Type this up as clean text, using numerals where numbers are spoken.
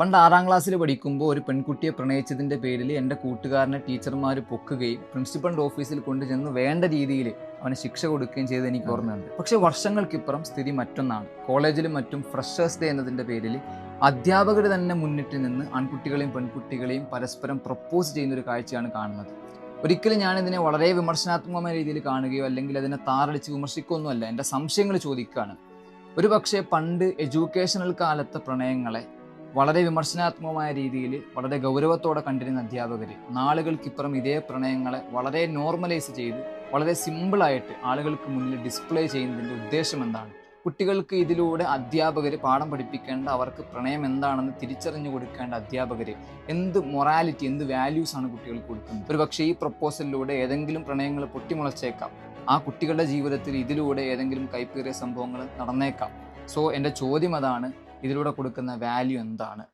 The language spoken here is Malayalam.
പണ്ട് 6ാം ക്ലാസ്സിൽ പഠിക്കുമ്പോൾ ഒരു പെൺകുട്ടിയെ പ്രണയിച്ചതിൻ്റെ പേരിൽ എൻ്റെ കൂട്ടുകാരനെ ടീച്ചർമാർ പൊക്കുകയും പ്രിൻസിപ്പളിൻ്റെ ഓഫീസിൽ കൊണ്ടുചെന്ന് വേണ്ട രീതിയിൽ അവന് ശിക്ഷ കൊടുക്കുകയും ചെയ്ത് എനിക്ക് ഓർമ്മയുണ്ട്. പക്ഷേ വർഷങ്ങൾക്കിപ്പുറം സ്ഥിതി മറ്റൊന്നാണ്. കോളേജിലും മറ്റും ഫ്രഷേഴ്സ് ഡേ എന്നതിൻ്റെ പേരിൽ അധ്യാപകർ തന്നെ മുന്നിട്ട് നിന്ന് ആൺകുട്ടികളെയും പെൺകുട്ടികളെയും പരസ്പരം പ്രപ്പോസ് ചെയ്യുന്ന ഒരു കാഴ്ചയാണ് കാണുന്നത്. ഒരിക്കലും ഞാനിതിനെ വളരെ വിമർശനാത്മകമായ രീതിയിൽ കാണുകയോ അല്ലെങ്കിൽ അതിനെ താറടിച്ച് വിമർശിക്കുകയൊന്നുമല്ല. എൻ്റെ സംശയങ്ങൾ ചോദിക്കുകയാണ്. ഒരു പക്ഷേ പണ്ട് എഡ്യൂക്കേഷണൽ കാലത്തെ പ്രണയങ്ങളെ വളരെ വിമർശനാത്മകമായ രീതിയിൽ വളരെ ഗൗരവത്തോടെ കണ്ടിരുന്ന അധ്യാപകർ നാളുകൾക്കിപ്പുറം ഇതേ പ്രണയങ്ങളെ വളരെ നോർമലൈസ് ചെയ്ത് വളരെ സിമ്പിളായിട്ട് ആളുകൾക്ക് മുന്നിൽ ഡിസ്പ്ലേ ചെയ്യുന്നതിൻ്റെ ഉദ്ദേശം എന്താണ്? കുട്ടികൾക്ക് ഇതിലൂടെ അധ്യാപകർ പാഠം പഠിപ്പിക്കേണ്ട, അവർക്ക് പ്രണയം എന്താണെന്ന് തിരിച്ചറിഞ്ഞു കൊടുക്കേണ്ട അധ്യാപകർ എന്ത് മൊറാലിറ്റി, എന്ത് വാല്യൂസ് ആണ് കുട്ടികൾക്ക് കൊടുക്കുന്നത്? ഒരു പക്ഷേ ഈ പ്രപ്പോസലിലൂടെ ഏതെങ്കിലും പ്രണയങ്ങൾ പൊട്ടിമുളച്ചേക്കാം. ആ കുട്ടികളുടെ ജീവിതത്തിൽ ഇതിലൂടെ ഏതെങ്കിലും കൈപ്പേറിയ സംഭവങ്ങൾ നടന്നേക്കാം. സോ എൻ്റെ ചോദ്യം അതാണ്, ഇതിലൂടെ കൊടുക്കുന്ന വാല്യൂ എന്താണ്?